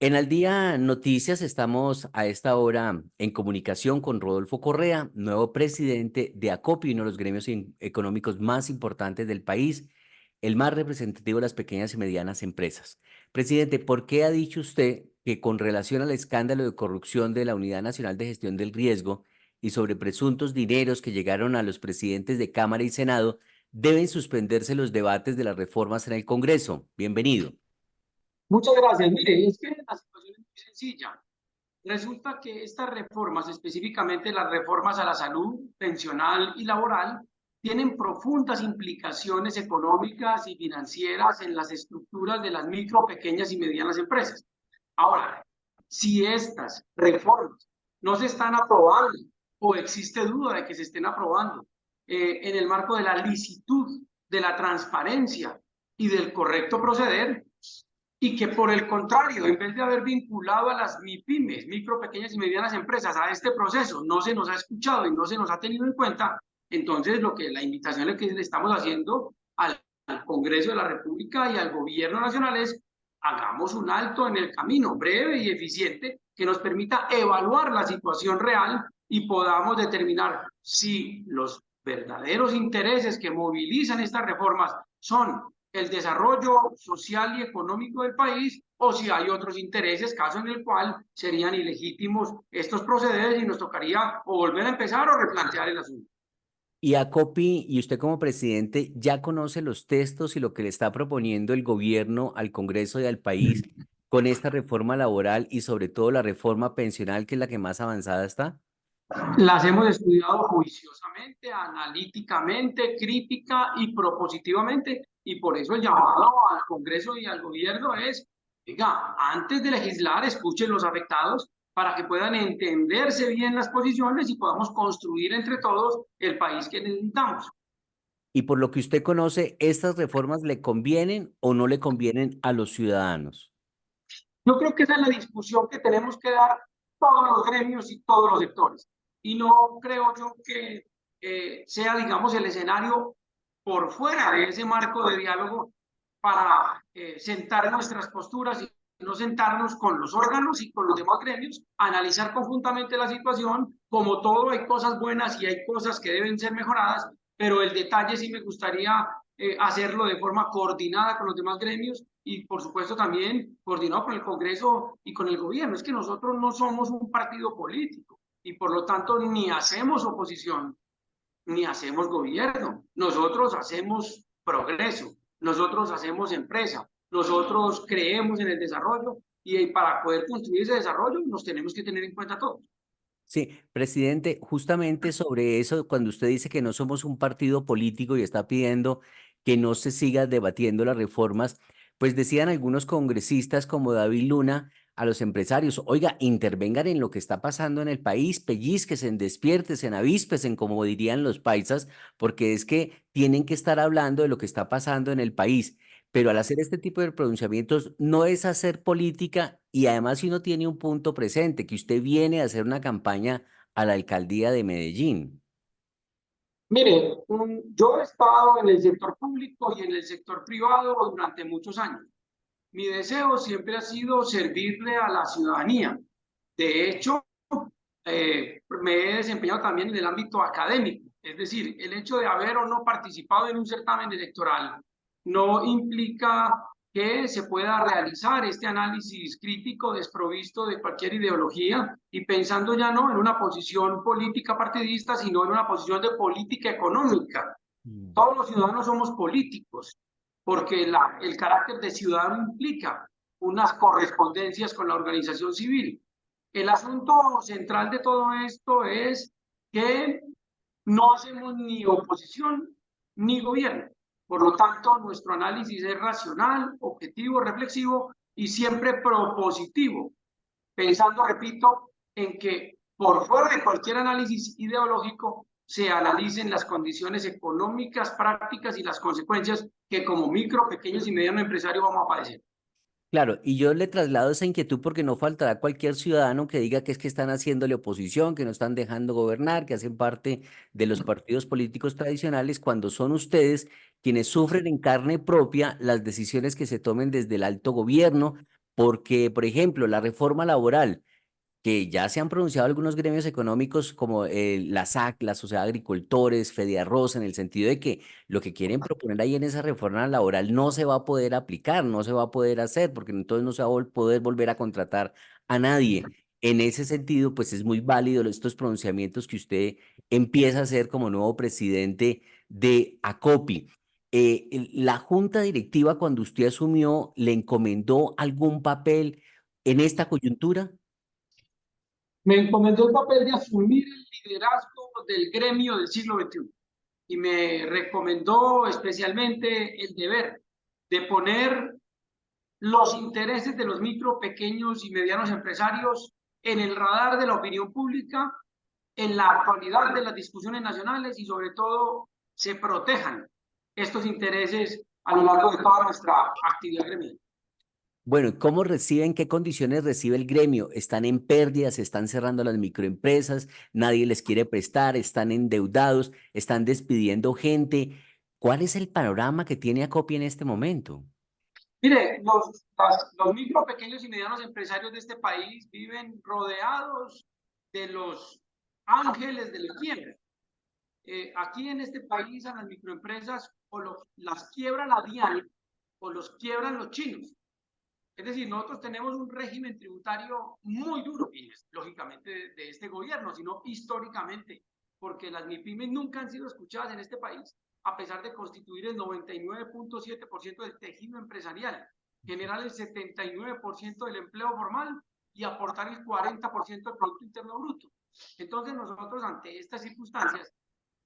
En Al Día Noticias estamos a esta hora en comunicación con Rodolfo Correa, nuevo presidente de ACOPI, uno de los gremios económicos más importantes del país, el más representativo de las pequeñas y medianas empresas. Presidente, ¿por qué ha dicho usted que con relación al escándalo de corrupción de la Unidad Nacional de Gestión del Riesgo y sobre presuntos dineros que llegaron a los presidentes de Cámara y Senado, deben suspenderse los debates de las reformas en el Congreso? Bienvenido. Muchas gracias. Mire, es que la situación es muy sencilla. Resulta que estas reformas, específicamente las reformas a la salud, pensional y laboral, tienen profundas implicaciones económicas y financieras en las estructuras de las micro, pequeñas y medianas empresas. Ahora, si estas reformas no se están aprobando o existe duda de que se estén aprobando en el marco de la licitud, de la transparencia y del correcto proceder, y que por el contrario, en vez de haber vinculado a las MIPYMES, micro, pequeñas y medianas empresas, a este proceso, no se nos ha escuchado y no se nos ha tenido en cuenta, entonces la invitación que le estamos haciendo al Congreso de la República y al Gobierno Nacional es: hagamos un alto en el camino, breve y eficiente, que nos permita evaluar la situación real y podamos determinar si los verdaderos intereses que movilizan estas reformas son el desarrollo social y económico del país, o si hay otros intereses, caso en el cual serían ilegítimos estos procederes y nos tocaría o volver a empezar o replantear el asunto. Y ACOPI, y usted como presidente, ya conoce los textos y lo que le está proponiendo el gobierno al Congreso y al país con esta reforma laboral y sobre todo la reforma pensional, que es la que más avanzada está. Las hemos estudiado juiciosamente, analíticamente, crítica y propositivamente, y por eso el llamado al Congreso y al gobierno es: diga, antes de legislar, escuchen los afectados para que puedan entenderse bien las posiciones y podamos construir entre todos el país que necesitamos. Y por lo que usted conoce, ¿estas reformas le convienen o no le convienen a los ciudadanos? Yo creo que esa es la discusión que tenemos que dar todos los gremios y todos los sectores. Y no creo yo que sea, digamos, el escenario por fuera de ese marco de diálogo para sentar nuestras posturas y no sentarnos con los órganos y con los demás gremios, analizar conjuntamente la situación. Como todo, hay cosas buenas y hay cosas que deben ser mejoradas, pero el detalle sí me gustaría hacerlo de forma coordinada con los demás gremios y, por supuesto, también coordinado con el Congreso y con el gobierno. Es que nosotros no somos un partido político y, por lo tanto, ni hacemos oposición ni hacemos gobierno. Nosotros hacemos progreso, nosotros hacemos empresa, nosotros creemos en el desarrollo, y para poder construir ese desarrollo nos tenemos que tener en cuenta todos. Sí, presidente, justamente sobre eso, cuando usted dice que no somos un partido político y está pidiendo que no se siga debatiendo las reformas, pues decían algunos congresistas como David Luna a los empresarios: oiga, intervengan en lo que está pasando en el país, pellizquesen, despiértesen, avíspesen, como dirían los paisas, porque es que tienen que estar hablando de lo que está pasando en el país. Pero al hacer este tipo de pronunciamientos no es hacer política, y además si uno tiene un punto presente, que usted viene a hacer una campaña a la alcaldía de Medellín. Mire, yo he estado en el sector público y en el sector privado durante muchos años. Mi deseo siempre ha sido servirle a la ciudadanía. De hecho, me he desempeñado también en el ámbito académico, es decir, el hecho de haber o no participado en un certamen electoral no implica que se pueda realizar este análisis crítico desprovisto de cualquier ideología y pensando ya no en una posición política partidista, sino en una posición de política económica. Mm. Todos los ciudadanos somos políticos, porque el carácter de ciudadano implica unas correspondencias con la organización civil. El asunto central de todo esto es que no hacemos ni oposición ni gobierno. Por lo tanto, nuestro análisis es racional, objetivo, reflexivo y siempre propositivo, pensando, repito, en que por fuera de cualquier análisis ideológico se analicen las condiciones económicas, prácticas y las consecuencias que como micro, pequeños y mediano empresario vamos a padecer. Claro, y yo le traslado esa inquietud porque no faltará cualquier ciudadano que diga que es que están haciéndole oposición, que no están dejando gobernar, que hacen parte de los partidos políticos tradicionales, cuando son ustedes quienes sufren en carne propia las decisiones que se tomen desde el alto gobierno porque, por ejemplo, la reforma laboral, que ya se han pronunciado algunos gremios económicos como la SAC, la Sociedad de Agricultores, Fediarroz, en el sentido de que lo que quieren proponer ahí en esa reforma laboral no se va a poder aplicar, no se va a poder hacer, porque entonces no se va a poder volver a contratar a nadie. En ese sentido, pues es muy válido estos pronunciamientos que usted empieza a hacer como nuevo presidente de ACOPI. La junta directiva, cuando usted asumió, ¿le encomendó algún papel en esta coyuntura? Me encomendó el papel de asumir el liderazgo del gremio del siglo XXI y me recomendó especialmente el deber de poner los intereses de los micro, pequeños y medianos empresarios en el radar de la opinión pública, en la actualidad de las discusiones nacionales y sobre todo se protejan estos intereses a lo largo de toda nuestra actividad gremial. Bueno, ¿cómo reciben, qué condiciones recibe el gremio? ¿Están en pérdidas? ¿Están cerrando las microempresas? ¿Nadie les quiere prestar? ¿Están endeudados? ¿Están despidiendo gente? ¿Cuál es el panorama que tiene Acopia en este momento? Mire, los micro, pequeños y medianos empresarios de este país viven rodeados de los ángeles del quiebra. Aquí en este país a las microempresas las quiebra la DIAN o los quiebran los chinos. Es decir, nosotros tenemos un régimen tributario muy duro, y es lógicamente de este gobierno, sino históricamente, porque las MIPYMES nunca han sido escuchadas en este país, a pesar de constituir el 99.7% del tejido empresarial, generar el 79% del empleo formal y aportar el 40% del Producto Interno Bruto. Entonces nosotros ante estas circunstancias,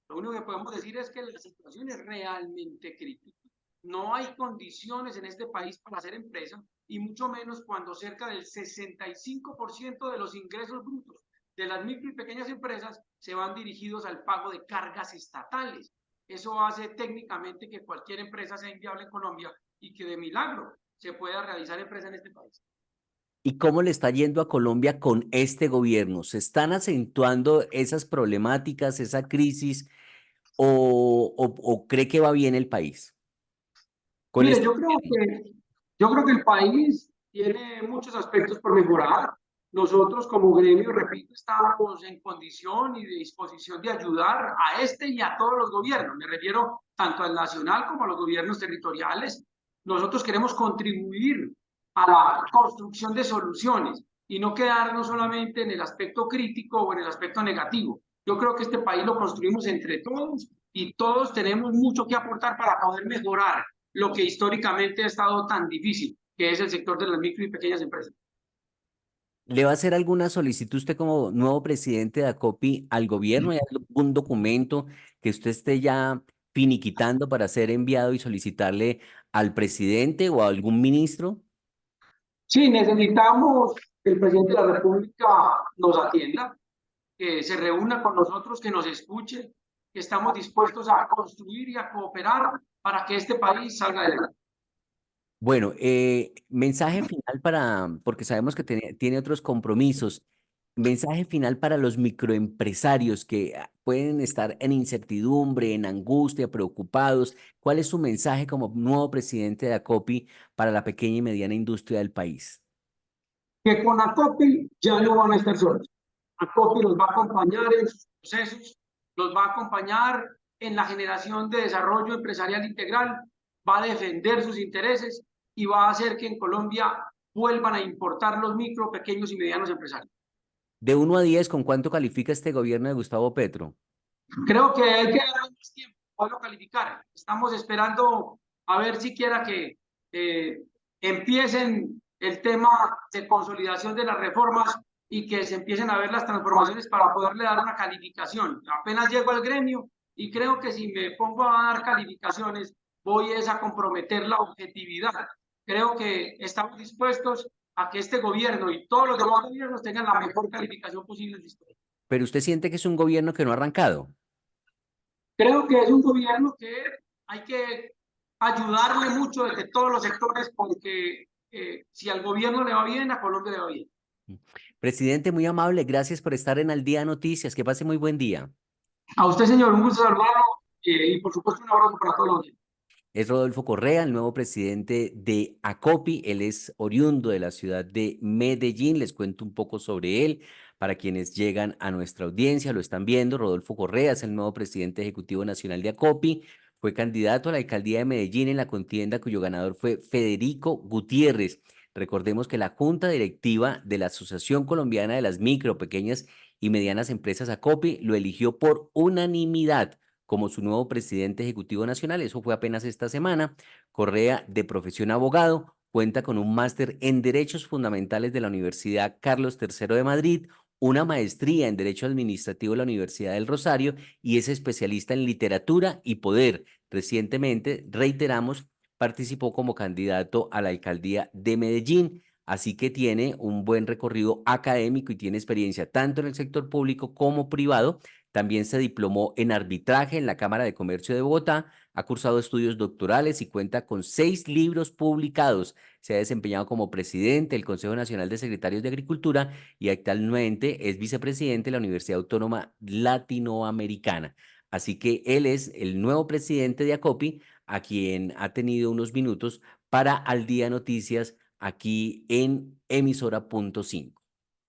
lo único que podemos decir es que la situación es realmente crítica. No hay condiciones en este país para hacer empresa y mucho menos cuando cerca del 65% de los ingresos brutos de las micro y pequeñas empresas se van dirigidos al pago de cargas estatales. Eso hace técnicamente que cualquier empresa sea inviable en Colombia y que de milagro se pueda realizar empresa en este país. ¿Y cómo le está yendo a Colombia con este gobierno? ¿Se están acentuando esas problemáticas, esa crisis, o cree que va bien el país con Mire, este gobierno? yo creo que el país tiene muchos aspectos por mejorar. Nosotros como gremio, repito, estamos en condición y de disposición de ayudar a este y a todos los gobiernos. Me refiero tanto al nacional como a los gobiernos territoriales. Nosotros queremos contribuir a la construcción de soluciones y no quedarnos solamente en el aspecto crítico o en el aspecto negativo. Yo creo que este país lo construimos entre todos y todos tenemos mucho que aportar para poder mejorar lo que históricamente ha estado tan difícil, que es el sector de las micro y pequeñas empresas. ¿Le va a hacer alguna solicitud usted como nuevo presidente de ACOPI al gobierno? ¿Hay algún documento que usted esté ya finiquitando para ser enviado y solicitarle al presidente o a algún ministro? Sí, necesitamos que el presidente de la República nos atienda, que se reúna con nosotros, que nos escuche, que estamos dispuestos a construir y a cooperar para que este país salga adelante. Bueno, mensaje final porque sabemos que tiene otros compromisos. Mensaje final para los microempresarios que pueden estar en incertidumbre, en angustia, preocupados. ¿Cuál es su mensaje como nuevo presidente de ACOPI para la pequeña y mediana industria del país? Que con ACOPI ya no van a estar solos. ACOPI los va a acompañar en sus procesos, los va a acompañar en la generación de desarrollo empresarial integral, va a defender sus intereses y va a hacer que en Colombia vuelvan a importar los micro, pequeños y medianos empresarios. De 1 a 10, ¿con cuánto califica este gobierno de Gustavo Petro? Creo que hay que darle más tiempo para calificar. Estamos esperando a ver siquiera que empiecen el tema de consolidación de las reformas y que se empiecen a ver las transformaciones para poderle dar una calificación. Apenas llego al gremio y creo que si me pongo a dar calificaciones voy a comprometer la objetividad. Creo que estamos dispuestos a que este gobierno y todos los demás gobiernos tengan la mejor calificación posible en la historia. Pero usted siente que es un gobierno que no ha arrancado. Creo que es un gobierno que hay que ayudarle mucho desde todos los sectores porque si al gobierno le va bien, a Colombia le va bien. Presidente, muy amable, gracias por estar en Al Día Noticias. Que pase muy buen día. A usted, señor, un gusto saludarlo y por supuesto un abrazo para todos los días. Es Rodolfo Correa, el nuevo presidente de Acopi. Él es oriundo de la ciudad de Medellín. Les cuento un poco sobre él. Para quienes llegan a nuestra audiencia, lo están viendo. Rodolfo Correa es el nuevo presidente ejecutivo nacional de Acopi. Fue candidato a la alcaldía de Medellín en la contienda cuyo ganador fue Federico Gutiérrez. Recordemos que la junta directiva de la Asociación Colombiana de las Micro, Pequeñas y Medianas Empresas Acopi lo eligió por unanimidad como su nuevo presidente ejecutivo nacional. Eso fue apenas esta semana. Correa, de profesión abogado, cuenta con un máster en Derechos Fundamentales de la Universidad Carlos III de Madrid, una maestría en Derecho Administrativo de la Universidad del Rosario y es especialista en literatura y poder. Recientemente, reiteramos, participó como candidato a la alcaldía de Medellín. Así que tiene un buen recorrido académico y tiene experiencia tanto en el sector público como privado. También se diplomó en arbitraje en la Cámara de Comercio de Bogotá, ha cursado estudios doctorales y cuenta con 6 libros publicados. Se ha desempeñado como presidente del Consejo Nacional de Secretarios de Agricultura y actualmente es vicepresidente de la Universidad Autónoma Latinoamericana. Así que él es el nuevo presidente de Acopi, a quien ha tenido unos minutos para Al Día Noticias aquí en emisora.5.